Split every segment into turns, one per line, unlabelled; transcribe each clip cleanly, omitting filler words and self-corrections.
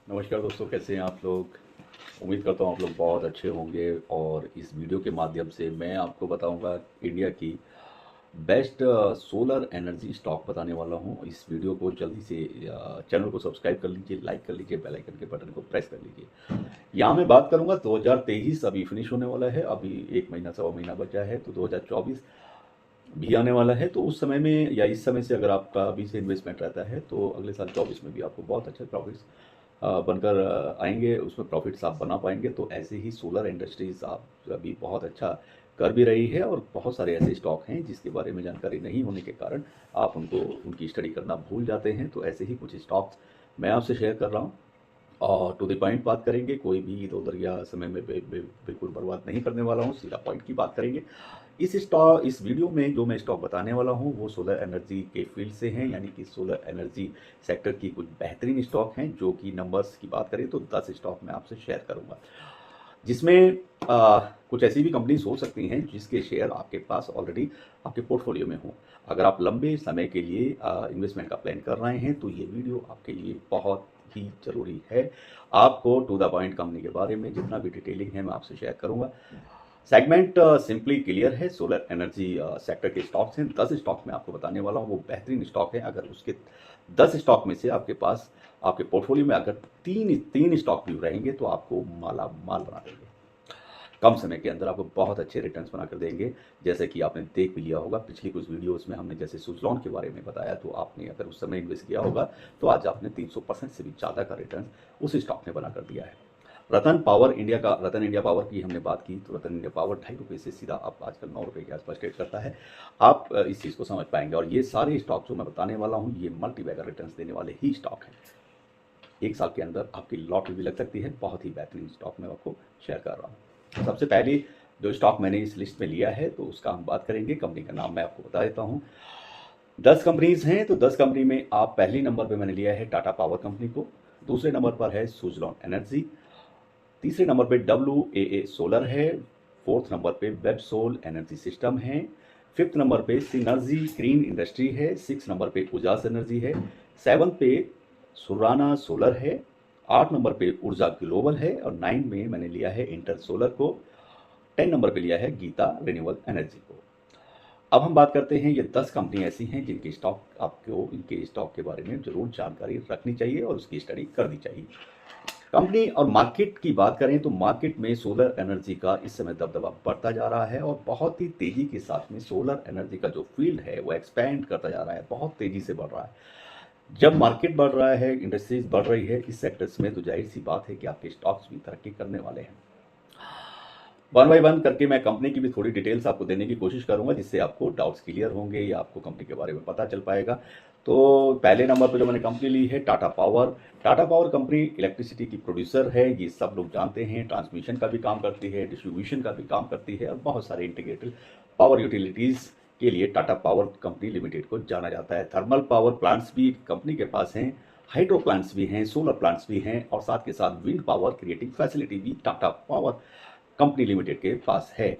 नमस्कार दोस्तों, कैसे हैं आप लोग। उम्मीद करता हूँ आप लोग बहुत अच्छे होंगे। और इस वीडियो के माध्यम से मैं आपको बताऊंगा इंडिया की बेस्ट सोलर एनर्जी स्टॉक बताने वाला हूँ। इस वीडियो को जल्दी से चैनल को सब्सक्राइब कर लीजिए, लाइक कर लीजिए, बेल आइकन के बटन को प्रेस कर लीजिए। यहाँ मैं बात करूंगा 2023 अभी फिनिश होने वाला है, अभी एक महीना सवा महीना बचा है, तो 2024 भी आने वाला है। तो उस समय में या इस समय से अगर आपका अभी से इन्वेस्टमेंट रहता है तो अगले साल 24 में भी आपको बहुत अच्छे प्रॉफिट्स बनकर आएंगे, उसमें प्रॉफिट्स आप बना पाएंगे। तो ऐसे ही सोलर इंडस्ट्रीज आप अभी बहुत अच्छा कर भी रही है, और बहुत सारे ऐसे स्टॉक हैं जिसके बारे में जानकारी नहीं होने के कारण आप उनको उनकी स्टडी करना भूल जाते हैं। तो ऐसे ही कुछ स्टॉक्स मैं आपसे शेयर कर रहा हूँ और टू द पॉइंट बात करेंगे। कोई भी इधर उधर या समय में बिल्कुल बर्बाद नहीं करने वाला हूँ, सीधा पॉइंट की बात करेंगे। इस वीडियो में जो मैं स्टॉक बताने वाला हूँ वो सोलर एनर्जी के फील्ड से हैं, यानी कि सोलर एनर्जी सेक्टर की कुछ बेहतरीन स्टॉक हैं। जो कि नंबर्स की बात करें तो 10 स्टॉक मैं आपसे शेयर करूंगा, जिसमें कुछ ऐसी भी कंपनीज हो सकती हैं जिसके शेयर आपके पास ऑलरेडी आपके पोर्टफोलियो में हो। अगर आप लंबे समय के लिए इन्वेस्टमेंट का प्लान कर रहे हैं तो ये वीडियो आपके लिए बहुत ही ज़रूरी है। आपको टू द पॉइंट कंपनी के बारे में जितना भी डिटेलिंग है मैं आपसे शेयर करूंगा। सेगमेंट सिंपली क्लियर है, सोलर एनर्जी सेक्टर के स्टॉक्स हैं। 10 स्टॉक मैं आपको बताने वाला हूँ, वो बेहतरीन स्टॉक है। अगर उसके 10 स्टॉक में से आपके पास आपके पोर्टफोलियो में अगर तीन तीन स्टॉक भी रहेंगे तो आपको माला माल बना देंगे। कम समय के अंदर आपको बहुत अच्छे रिटर्न्स बनाकर देंगे। जैसे कि आपने देख भी लिया होगा पिछली कुछ वीडियोस में, हमने जैसे सुजलॉन के बारे में बताया, तो आपने अगर उस समय इन्वेस्ट किया होगा तो आज आपने 300% से भी ज़्यादा का रिटर्न उस स्टॉक ने बनाकर दिया है। रतन इंडिया पावर की हमने बात की, तो रतन इंडिया पावर ₹2.5 से सीधा आप आजकल ₹9 के आसपास ट्रेड करता है। आप इस चीज़ को समझ पाएंगे। और ये सारे स्टॉक जो मैं बताने वाला हूँ ये मल्टी बैगर रिटर्न्स देने वाले ही स्टॉक हैं। एक साल के अंदर आपकी लॉटरी भी लग सकती है। बहुत ही बेहतरीन स्टॉक मैं आपको शेयर कर रहा हूँ। सबसे पहले जो स्टॉक मैंने इस लिस्ट में लिया है तो उसका हम बात करेंगे। कंपनी का नाम मैं आपको बता देता हूँ। 10 कंपनीज हैं, तो 10 कंपनी में आप पहली नंबर पे मैंने लिया है टाटा पावर कंपनी को। दूसरे नंबर पर है सुजलॉन एनर्जी। तीसरे नंबर पे WAA सोलर है। फोर्थ नंबर पे वेबसोल एनर्जी सिस्टम है। फिफ्थ नंबर पे सिनर्जी ग्रीन इंडस्ट्री है। सिक्स नंबर पे उजास एनर्जी है। सेवन्थ पे सुराना सोलर है। 8 नंबर पे ऊर्जा ग्लोबल है। और 9 में मैंने लिया है इंटर सोलर को। 10 नंबर पे लिया है गीता रिन्यूएबल एनर्जी को। अब हम बात करते हैं, ये 10 कंपनी ऐसी हैं जिनके स्टॉक आपको इनके स्टॉक के बारे में जरूर जानकारी रखनी चाहिए और उसकी स्टडी करनी चाहिए। कंपनी और मार्केट की बात करें तो मार्केट में सोलर एनर्जी का इस समय दबदबा बढ़ता जा रहा है, और बहुत ही तेजी के साथ में सोलर एनर्जी का जो फील्ड है वो एक्सपैंड करता जा रहा है, बहुत तेजी से बढ़ रहा है। जब मार्केट बढ़ रहा है, इंडस्ट्रीज बढ़ रही है इस सेक्टर्स में, तो जाहिर सी बात है कि आपके स्टॉक्स भी तरक्की करने वाले हैं। वन बाई वन करके मैं कंपनी की भी थोड़ी डिटेल्स आपको देने की कोशिश करूंगा, जिससे आपको डाउट्स क्लियर होंगे या आपको कंपनी के बारे में पता चल पाएगा। तो पहले नंबर पर जो मैंने कंपनी ली है Tata power. Tata power company electricity की प्रोड्यूसर है, ये सब लोग जानते हैं। ट्रांसमिशन का भी काम करती है, डिस्ट्रीब्यूशन का भी काम करती है, और बहुत सारे इंटीग्रेटेड पावर यूटिलिटीज़ के लिए टाटा पावर कंपनी लिमिटेड को जाना जाता है। थर्मल पावर प्लांट्स भी कंपनी के पास हैं, हाइड्रो प्लांट्स भी हैं, सोलर प्लांट्स भी हैं, और साथ के साथ विंड पावर क्रिएटिंग फैसिलिटी भी टाटा पावर कंपनी लिमिटेड के पास है।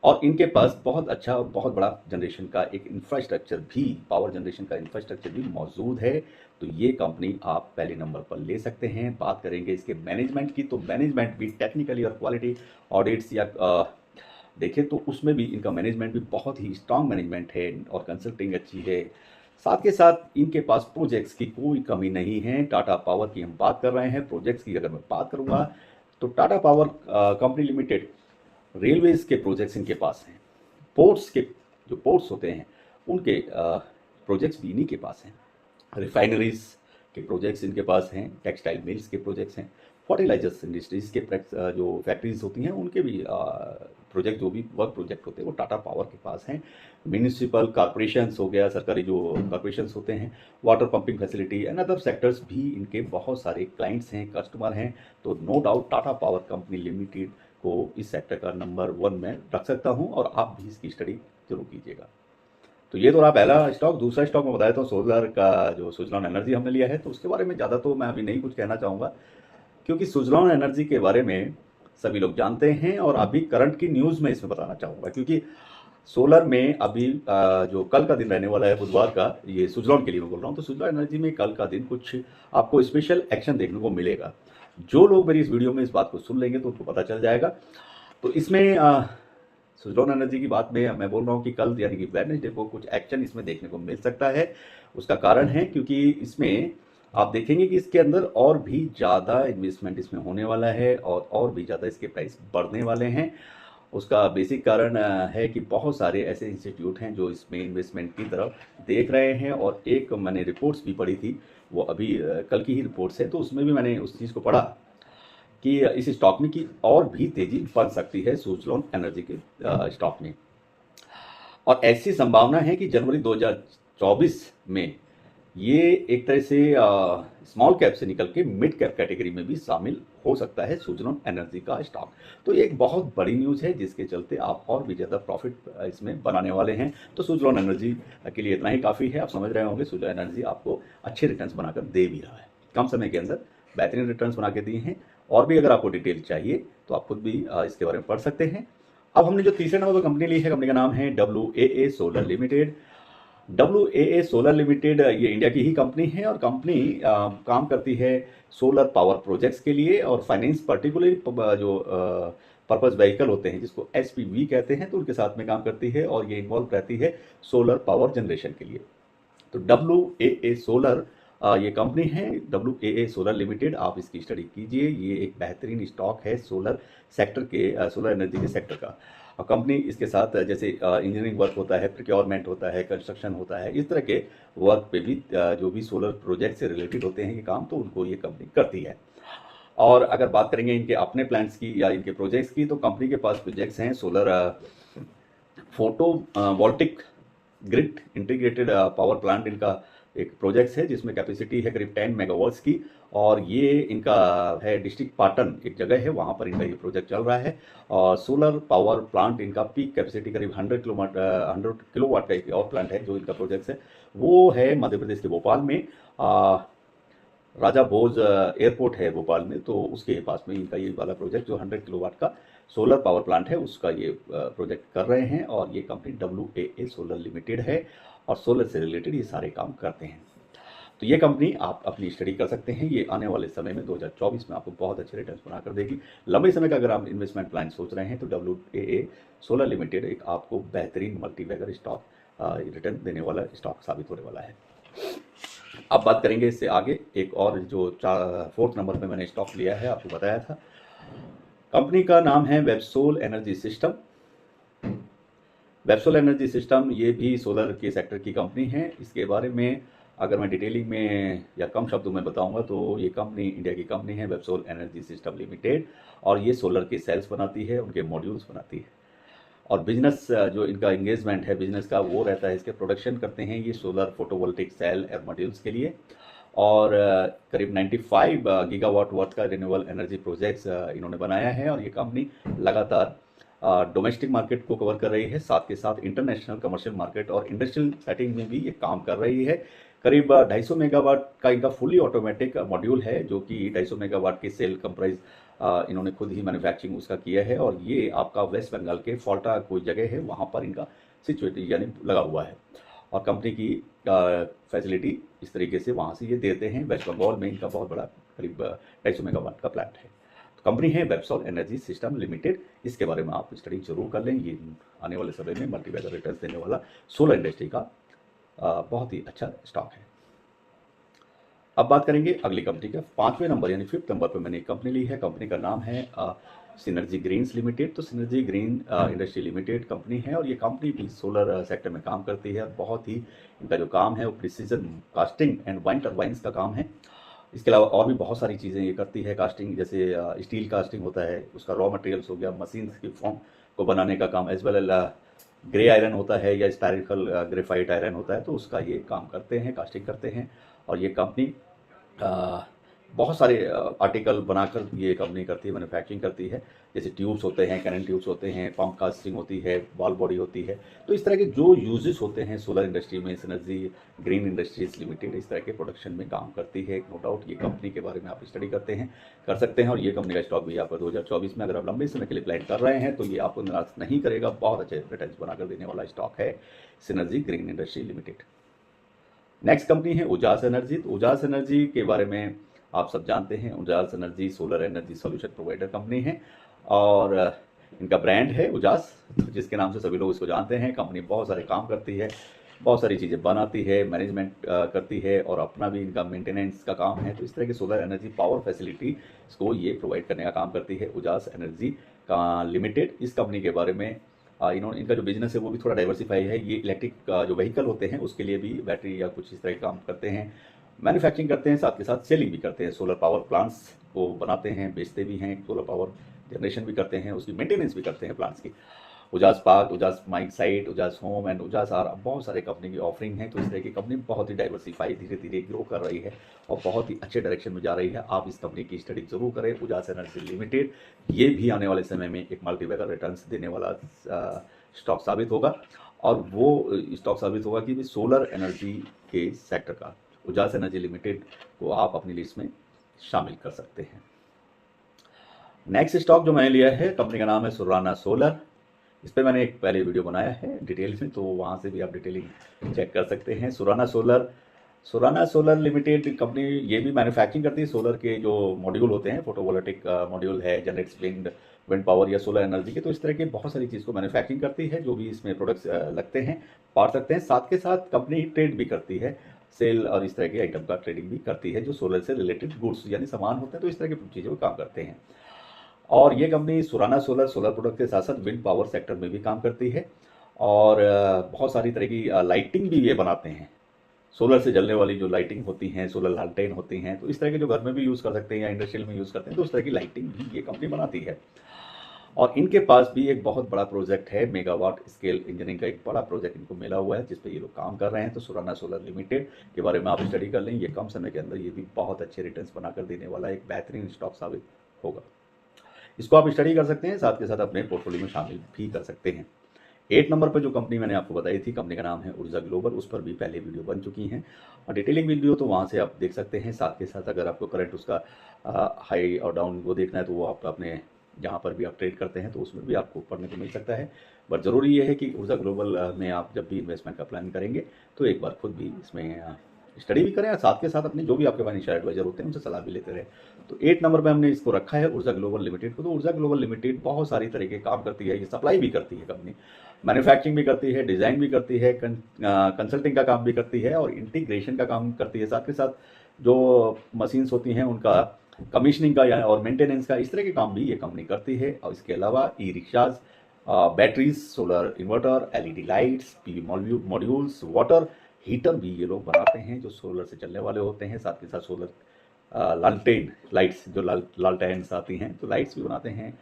और इनके पास बहुत अच्छा, बहुत बड़ा जनरेशन का एक इंफ्रास्ट्रक्चर भी, पावर जनरेशन का इंफ्रास्ट्रक्चर भी मौजूद है। तो ये कंपनी आप पहले नंबर पर ले सकते हैं। बात करेंगे इसके मैनेजमेंट की, तो मैनेजमेंट भी टेक्निकली और क्वालिटी ऑडिट्स या देखें तो उसमें भी इनका मैनेजमेंट भी बहुत ही स्ट्रांग मैनेजमेंट है, और कंसल्टिंग अच्छी है। साथ के साथ इनके पास प्रोजेक्ट्स की कोई कमी नहीं है। टाटा पावर की हम बात कर रहे हैं, प्रोजेक्ट्स की अगर मैं बात करूँगा तो Tata power company limited railways के प्रोजेक्ट्स इनके पास हैं। पोर्ट्स के जो पोर्ट्स होते हैं उनके प्रोजेक्ट्स भी इन्हीं के पास हैं। रिफाइनरीज के प्रोजेक्ट्स इनके पास हैं। टेक्सटाइल मिल्स के प्रोजेक्ट्स हैं। फर्टिलाइजर्स इंडस्ट्रीज के जो फैक्ट्रीज होती हैं उनके भी प्रोजेक्ट, जो भी वर्क प्रोजेक्ट होते हैं वो टाटा पावर के पास हैं। म्यूनिसिपल कॉरपोरेशंस हो गया, सरकारी जो कॉरपोरेशंस होते हैं, water pumping facility and other sectors भी इनके बहुत सारे क्लाइंट्स हैं, कस्टमर हैं। तो no doubt Tata power company limited को इस सेक्टर का नंबर 1 में रख सकता हूं, और आप भी इसकी स्टडी जरूर कीजिएगा। तो ये तो रहा पहला स्टॉक। दूसरा स्टॉक मैं बताया था सोलर का, जो सुजलॉन एनर्जी हमने लिया है। तो उसके बारे में ज़्यादा तो मैं अभी नहीं कुछ कहना चाहूँगा, क्योंकि सुजलॉन एनर्जी के बारे में सभी लोग जानते हैं, और अभी करंट की न्यूज़ में इसमें बताना चाहूँगा। क्योंकि सोलर में अभी जो कल का दिन रहने वाला है बुधवार का, ये सुजलॉन के लिए मैं बोल रहा हूँ, तो सुजलॉन एनर्जी में कल का दिन कुछ आपको स्पेशल एक्शन देखने को मिलेगा। जो लोग मेरी इस वीडियो में इस बात को सुन लेंगे तो उनको पता चल जाएगा। तो इसमें सुजलॉन एनर्जी की बात में मैं बोल रहा हूँ कि कल यानी कि वेडनेसडे को कुछ एक्शन इसमें देखने को मिल सकता है। उसका कारण है क्योंकि इसमें आप देखेंगे कि इसके अंदर और भी ज़्यादा इन्वेस्टमेंट इसमें होने वाला है और भी ज़्यादा इसके प्राइस बढ़ने वाले हैं। उसका बेसिक कारण है कि बहुत सारे ऐसे इंस्टीट्यूट हैं जो इसमें इन्वेस्टमेंट की तरफ देख रहे हैं, और एक मैंने रिपोर्ट्स भी पढ़ी थी, वो अभी कल की ही रिपोर्ट्स है, तो उसमें भी मैंने उस चीज़ को पढ़ा कि इस स्टॉक में की और भी तेज़ी बन सकती है सुजलॉन एनर्जी के स्टॉक में। और ऐसी संभावना है कि जनवरी 2024 में ये एक तरह से स्मॉल कैप से निकल के मिड कैप कैटेगरी में भी शामिल हो सकता है सुजलॉन एनर्जी का स्टॉक। तो ये एक बहुत बड़ी न्यूज़ है जिसके चलते आप और भी ज़्यादा प्रॉफिट इसमें बनाने वाले हैं। तो सुजलॉन एनर्जी के लिए इतना ही काफ़ी है। आप समझ रहे होंगे सुजलॉन एनर्जी आपको अच्छे रिटर्न्स बनाकर दे भी रहा है, कम समय के अंदर बेहतरीन रिटर्न्स बना के दिए हैं। और भी अगर आपको डिटेल चाहिए तो आप खुद भी इसके बारे में पढ़ सकते हैं। अब हमने जो तीसरे नंबर पर कंपनी ली है, कंपनी का नाम है WAA solar limited. WAA solar limited ये इंडिया की ही कंपनी है, और कंपनी काम करती है सोलर पावर प्रोजेक्ट्स के लिए और फाइनेंस, पर्टिकुलरली जो पर्पस व्हीकल होते हैं जिसको SPV कहते हैं, तो उनके साथ में काम करती है, और ये इन्वॉल्व रहती है सोलर पावर जनरेशन के लिए। तो WAA सोलर ये कंपनी है, WAA सोलर लिमिटेड। आप इसकी स्टडी कीजिए, ये एक बेहतरीन स्टॉक है सोलर सेक्टर के, सोलर एनर्जी के सेक्टर का। और कंपनी इसके साथ जैसे इंजीनियरिंग वर्क होता है, प्रोक्योरमेंट होता है, कंस्ट्रक्शन होता है, इस तरह के वर्क पे भी जो भी सोलर प्रोजेक्ट से रिलेटेड होते हैं ये काम, तो उनको ये कंपनी करती है। और अगर बात करेंगे इनके अपने प्लांट्स की या इनके प्रोजेक्ट्स की, तो कंपनी के पास प्रोजेक्ट्स हैं solar photo voltaic grid integrated power plant, इनका एक प्रोजेक्ट है जिसमें कैपेसिटी है करीब 10 मेगावाट्स की, और ये इनका है डिस्ट्रिक्ट पाटन एक जगह है, वहाँ पर इनका ये प्रोजेक्ट चल रहा है। और सोलर पावर प्लांट इनका पीक कैपेसिटी करीब 100 किलोवाट का एक और प्लांट है जो इनका प्रोजेक्ट है, वो है मध्य प्रदेश के भोपाल में। राजा भोज एयरपोर्ट है भोपाल में, तो उसके पास में इनका ये वाला प्रोजेक्ट जो 100 किलोवाट का सोलर पावर प्लांट है उसका ये प्रोजेक्ट कर रहे हैं। और ये कंपनी WAA सोलर लिमिटेड है, और सोलर से रिलेटेड ये सारे काम करते हैं। तो ये कंपनी आप अपनी स्टडी कर सकते हैं, ये आने वाले समय में 2024 में आपको बहुत अच्छे रिटर्न्स बनाकर देगी। लंबे समय का अगर आप इन्वेस्टमेंट प्लान सोच रहे हैं तो WAA सोलर लिमिटेड एक आपको बेहतरीन मल्टीबैगर स्टॉक रिटर्न देने वाला स्टॉक साबित होने वाला है। अब बात करेंगे इससे आगे एक और जो 4th नंबर पे मैंने स्टॉक लिया है, आपको बताया था। कंपनी का नाम है Websol energy system. Websol energy system ये भी सोलर के सेक्टर की कंपनी है। इसके बारे में अगर मैं डिटेलिंग में या कम शब्दों में बताऊंगा तो ये कंपनी इंडिया की कंपनी है वेबसोल एनर्जी सिस्टम लिमिटेड, और ये सोलर के सेल्स बनाती है, उनके मॉड्यूल्स बनाती है। और बिजनेस जो इनका एंगेजमेंट है बिजनेस का वो रहता है, इसके प्रोडक्शन करते हैं ये सोलर फोटोवोल्टिक सेल और मॉड्यूल्स के लिए। और करीब 95 गीगावाट वर्थ का रिन्यूएबल एनर्जी प्रोजेक्ट्स इन्होंने बनाया है। और ये कंपनी लगातार डोमेस्टिक मार्केट को कवर कर रही है, साथ के साथ इंटरनेशनल कमर्शियल मार्केट और इंडस्ट्रियल सेटिंग में भी ये काम कर रही है। करीब 250 मेगावाट का इनका फुली ऑटोमेटिक मॉड्यूल है, जो कि 250 मेगावाट की सेल कंप्राइज इन्होंने खुद ही मैन्युफैक्चरिंग उसका किया है। और ये आपका वेस्ट बंगाल के फॉल्टा कोई जगह है वहाँ पर इनका सिचुएटेड यानी लगा हुआ है, और कंपनी की फैसिलिटी इस तरीके से वहाँ से ये देते हैं। वेस्ट बंगाल में इनका बहुत बड़ा करीब 250 मेगावाट का प्लांट है। तो कंपनी है वेबसोल एनर्जी सिस्टम लिमिटेड। इसके बारे में आप स्टडी जरूर कर लें, ये आने वाले समय में मल्टीबैगर रिटर्न देने वाला सोलर इंडस्ट्री का बहुत ही अच्छा स्टॉक है। अब बात करेंगे अगली कंपनी का 5वें नंबर यानी 5th नंबर पर मैंने एक कंपनी ली है। कंपनी का नाम है सिनर्जी ग्रीन्स लिमिटेड। तो synergy green industry limited company है, और ये कंपनी भी सोलर सेक्टर में काम करती है। बहुत ही इनका जो काम है वो precision casting and wine turbines का काम है। इसके अलावा और भी बहुत सारी चीज़ें ये करती है। कास्टिंग जैसे स्टील कास्टिंग होता है, उसका रॉ मटेरियल्स हो गया, मशीन की फॉर्म को बनाने का काम, एज वेल ग्रे आयरन होता है या स्पायरिकल ग्रेफाइट आयरन होता है, तो उसका ये काम करते हैं, कास्टिंग करते हैं। और ये कंपनी बहुत सारे आर्टिकल बनाकर ये कंपनी करती है, मैन्युफैक्चरिंग करती है। जैसे ट्यूब्स होते हैं, कैनन ट्यूब्स होते हैं, पंप कास्टिंग होती है, वॉल बॉडी होती है। तो इस तरह के जो यूजेस होते हैं सोलर इंडस्ट्री में, सिनर्जी ग्रीन इंडस्ट्रीज लिमिटेड इस तरह के प्रोडक्शन में काम करती है। नो डाउट ये कंपनी के बारे में आप स्टडी कर सकते हैं। और ये कंपनी का स्टॉक भी आपको 2024 में अगर आप लंबे समय के लिए प्लान कर रहे हैं तो ये आपको निराश नहीं करेगा। बहुत अच्छे रिटर्न बनाकर देने वाला स्टॉक है synergy green industry limited. Next company है उजास एनर्जी। तो उजास एनर्जी के बारे में आप सब जानते हैं। Ujaas energy solar energy solution provider company है और इनका ब्रांड है उजास, जिसके नाम से सभी लोग इसको जानते हैं। कंपनी बहुत सारे काम करती है, बहुत सारी चीज़ें बनाती है, मैनेजमेंट करती है और अपना भी इनका मेंटेनेंस का काम है। तो इस तरह की सोलर एनर्जी पावर फैसिलिटी इसको ये प्रोवाइड करने का काम करती है उजास एनर्जी का लिमिटेड। इस कंपनी के बारे में इन्होंने इनका जो बिजनेस है वो भी थोड़ा डाइवर्सिफाई है। ये इलेक्ट्रिक जो व्हीकल होते हैं उसके लिए भी बैटरी या कुछ इस तरह के काम करते हैं, मैन्युफैक्चरिंग करते हैं, साथ के साथ सेलिंग भी करते हैं। सोलर पावर प्लांट्स को बनाते हैं, बेचते भी हैं, सोलर पावर जनरेशन भी करते हैं, उसकी मेंटेनेंस भी करते हैं प्लांट्स की। Ujaas park, Ujaas mike site, Ujaas home and Ujaas R बहुत सारे कंपनी की ऑफरिंग है। तो इस तरह की कंपनी बहुत ही डाइवर्सिफाई धीरे धीरे ग्रो कर रही है और बहुत ही अच्छे डायरेक्शन में जा रही है। आप इस कंपनी की स्टडी जरूर करें। उजास एनर्जी लिमिटेड ये भी आने वाले समय में एक मल्टीबैगर रिटर्न्स देने वाला स्टॉक साबित होगा और वो स्टॉक साबित होगा कि सोलर एनर्जी के सेक्टर का उजास एनर्जी लिमिटेड को आप अपनी लिस्ट में शामिल कर सकते हैं। नेक्स्ट स्टॉक जो मैंने लिया है कंपनी का नाम है सुराना सोलर। इस पर मैंने एक पहले वीडियो बनाया है डिटेल में, तो वहाँ से भी आप डिटेलिंग चेक कर सकते हैं। सुराना सोलर लिमिटेड कंपनी ये भी मैन्युफैक्चरिंग करती है सोलर के जो मॉड्यूल होते हैं, फोटोवोल्टिक मॉड्यूल है, जनरेट्स विंड पावर या सोलर एनर्जी के। तो इस तरह के बहुत सारी चीज़ को मैन्युफैक्चरिंग करती है, जो भी इसमें प्रोडक्ट्स लगते हैं, पार्ट लगते हैं। साथ के साथ कंपनी ट्रेड भी करती है, सेल और इस तरह के आइटम का ट्रेडिंग भी करती है जो सोलर से रिलेटेड गुड्स यानी सामान होते हैं। तो इस तरह की चीज़ों का काम करते हैं। और ये कंपनी सुराना सोलर प्रोडक्ट के साथ साथ विंड पावर सेक्टर में भी काम करती है और बहुत सारी तरह की लाइटिंग भी ये बनाते हैं। सोलर से जलने वाली जो लाइटिंग होती हैं, सोलर लालटेन होती हैं, तो इस तरह के जो घर में भी यूज़ कर सकते हैं या इंडस्ट्रियल में यूज़ करते हैं, तो उस तरह की लाइटिंग भी ये कंपनी बनाती है। और इनके पास भी एक बहुत बड़ा प्रोजेक्ट है, मेगावाट स्केल इंजीनियरिंग का एक बड़ा प्रोजेक्ट इनको मिला हुआ है जिस पे ये लोग काम कर रहे हैं। तो सुराना सोलर लिमिटेड के बारे में आप स्टडी कर लें। ये कम समय के अंदर ये भी बहुत अच्छे रिटर्न्स बनाकर देने वाला एक बेहतरीन स्टॉक साबित होगा। इसको आप स्टडी कर सकते हैं, साथ के साथ अपने पोर्टफोलियो में शामिल भी कर सकते हैं। 8 नंबर पर जो कंपनी मैंने आपको बताई थी, कंपनी का नाम है ऊर्जा ग्लोबल। उस पर भी पहले वीडियो बन चुकी हैं और डिटेलिंग वीडियो तो वहाँ से आप देख सकते हैं। साथ के साथ अगर आपको करंट उसका हाई और डाउन वो देखना है तो वो आप अपने जहाँ पर भी आप ट्रेड करते हैं तो उसमें भी आपको पढ़ने को मिल सकता है। बट ज़रूरी ये है कि ऊर्जा ग्लोबल में आप जब भी इन्वेस्टमेंट का प्लान करेंगे तो एक बार खुद भी इसमें स्टडी भी करें और साथ के साथ अपने जो भी आपके फाइनेंशियल एडवाइजर होते हैं उनसे सलाह भी लेते रहे। तो 8 नंबर पे हमने इसको रखा है ऊर्जा ग्लोबल लिमिटेड को। तो ऊर्जा ग्लोबल लिमिटेड बहुत सारी तरह के काम करती है, ये सप्लाई भी करती है कंपनी, मैन्युफैक्चरिंग भी करती है, डिज़ाइन भी करती है, कंसल्टिंग का काम भी करती है और इंटीग्रेशन का काम करती है। साथ के साथ जो मशीन्स होती हैं उनका कमीशनिंग का या और मेंटेनेंस का इस तरह के काम भी ये कंपनी करती है। और इसके अलावा e rickshaws, batteries, solar inverter, LED lights, PV modules, water heater भी ये लोग बनाते हैं जो सोलर से चलने वाले होते हैं। साथ के साथ सोलर लालटेन लाइट्स जो लालटेन्स आती हैं तो लाइट्स भी बनाते हैं,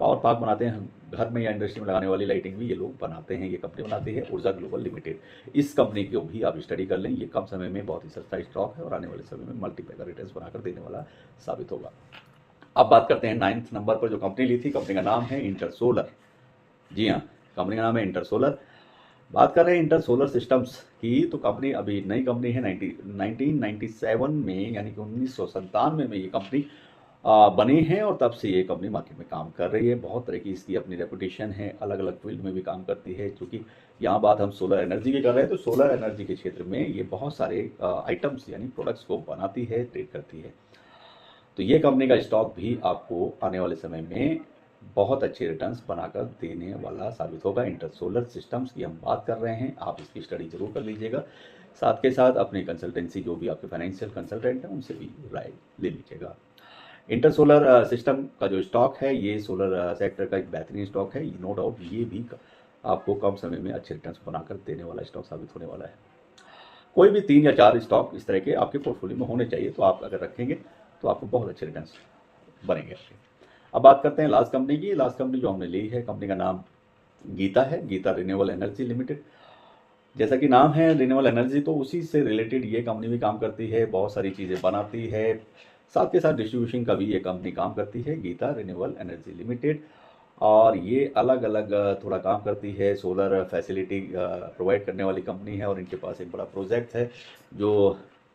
पावर पार्क बनाते हैं, घर में या इंडस्ट्री में लगाने वाली लाइटिंग भी ये लोग बनाते हैं। ये कंपनी बनाती है ऊर्जा ग्लोबल लिमिटेड। इस कंपनी को भी आप स्टडी कर लें। ये कम समय में बहुत ही सस्ता स्टॉक है और आने वाले समय में मल्टीपैकर रिटर्न्स बनाकर देने वाला साबित होगा। अब बात करते हैं 9th नंबर पर जो कंपनी ली थी। कंपनी का नाम है इंटर सोलर। जी हाँ, कंपनी का नाम है इंटर सोलर। बात कर रहे हैं इंटर सोलर सिस्टम्स की। तो कंपनी अभी नई कंपनी है, 1997 में यानी कि 1997 में ये कंपनी बनी है और तब से ये कंपनी मार्केट में काम कर रही है। बहुत तरह की इसकी अपनी रेपुटेशन है, अलग अलग फील्ड में भी काम करती है। क्योंकि यहाँ बात हम सोलर एनर्जी की कर रहे हैं तो सोलर एनर्जी के क्षेत्र में ये बहुत सारे आइटम्स यानी प्रोडक्ट्स को बनाती है, ट्रेड करती है। तो ये कंपनी का स्टॉक भी आपको आने वाले समय में बहुत अच्छे रिटर्न्स बनाकर देने वाला साबित होगा। इंटर सोलर सिस्टम्स की हम बात कर रहे हैं, आप इसकी स्टडी जरूर कर लीजिएगा। साथ के साथ अपनी कंसल्टेंसी जो भी आपके फाइनेंशियल कंसल्टेंट हैं उनसे भी राय ले लीजिएगा। इंटर सोलर सिस्टम का जो स्टॉक है ये सोलर सेक्टर का एक बेहतरीन स्टॉक है। नो डाउट ये भी आपको कम समय में अच्छे रिटर्न्स बनाकर देने वाला स्टॉक साबित होने वाला है। कोई भी 3 या 4 स्टॉक इस तरह के आपके पोर्टफोलियो में होने चाहिए, तो आप अगर रखेंगे तो आपको बहुत अच्छे रिटर्न्स बनेंगे आपके। अब बात करते हैं लास्ट कंपनी की। लास्ट कंपनी जो हमने ली है, कंपनी का नाम गीता है, गीता रिन्यूएबल एनर्जी लिमिटेड। जैसा कि नाम है रिन्यूएबल एनर्जी, तो उसी से रिलेटेड ये कंपनी भी काम करती है, बहुत सारी चीज़ें बनाती है, साथ के साथ डिस्ट्रीब्यूशन का भी ये कंपनी काम करती है, गीता रिन्यूएबल एनर्जी लिमिटेड। और ये अलग अलग थोड़ा काम करती है, सोलर फैसिलिटी प्रोवाइड करने वाली कंपनी है। और इनके पास एक बड़ा प्रोजेक्ट है जो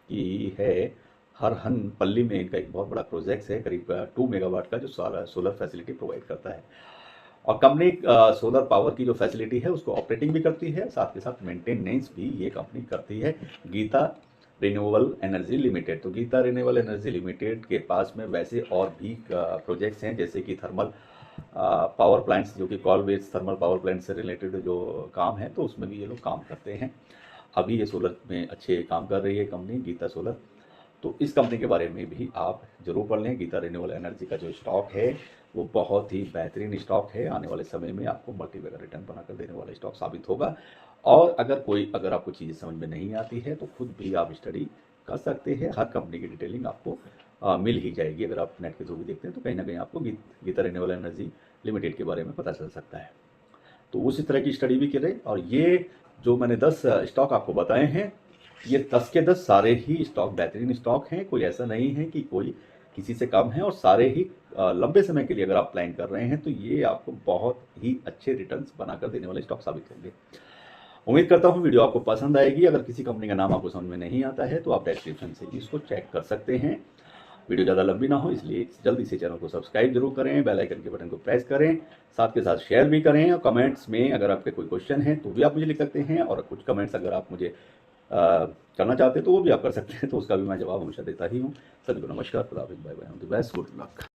कि है हरहन पल्ली में। इनका एक बहुत बड़ा प्रोजेक्ट है, करीब 2 मेगावाट का, जो सोलर फैसिलिटी प्रोवाइड करता है। और कंपनी सोलर पावर की जो फैसिलिटी है उसको ऑपरेटिंग भी करती है, साथ के साथ मेंटेनेंस भी ये कंपनी करती है, गीता रिन्यूएबल एनर्जी लिमिटेड। तो गीता रिन्यूएबल एनर्जी लिमिटेड के पास में वैसे और भी प्रोजेक्ट्स हैं, जैसे कि थर्मल पावर प्लांट्स, जो कि call based thermal power plant से रिलेटेड जो काम है, तो उसमें भी ये लोग काम करते हैं। अभी ये सोलर में अच्छे काम कर रही है कंपनी गीता सोलर। तो इस कंपनी के बारे में भी आप जरूर पढ़ लें। गीता रिन्यूएबल एनर्जी का जो स्टॉक है वो बहुत ही बेहतरीन स्टॉक है, आने वाले समय में आपको मल्टीबैगर रिटर्न बनाकर देने वाला स्टॉक साबित होगा। और अगर आपको चीज़ें समझ में नहीं आती है तो खुद भी आप स्टडी कर सकते हैं, हर कंपनी की डिटेलिंग आपको मिल ही जाएगी। अगर आप नेट के थ्रू भी देखते हैं तो कहीं ना कहीं आपको गीता रिन्यूएबल एनर्जी लिमिटेड के बारे में पता चल सकता है। तो उसी तरह की स्टडी भी करें। और ये जो मैंने 10 स्टॉक आपको बताए हैं, ये 10 के 10 सारे ही स्टॉक बेहतरीन स्टॉक हैं। कोई ऐसा नहीं है कि कोई किसी से कम है, और सारे ही लंबे समय के लिए अगर आप प्लान कर रहे हैं तो ये आपको बहुत ही अच्छे रिटर्न्स बनाकर देने वाले स्टॉक साबित होंगे। उम्मीद करता हूँ वीडियो आपको पसंद आएगी। अगर किसी कंपनी का नाम आपको समझ में नहीं आता है तो आप डिस्क्रिप्शन से इसको चेक कर सकते हैं। वीडियो ज़्यादा लंबी ना हो, इसलिए जल्दी से चैनल को सब्सक्राइब जरूर करें, बेल आइकन के बटन को प्रेस करें, साथ के साथ शेयर भी करें। और कमेंट्स में अगर आपके कोई क्वेश्चन है तो भी आप मुझे लिख सकते हैं, और कुछ कमेंट्स अगर आप मुझे करना चाहते हैं तो वो भी आप कर सकते हैं, तो उसका भी मैं जवाब हमेशा देता ही हूँ। सभी को नमस्कार, खुदा हाफिज़, bye bye, all the best, good luck.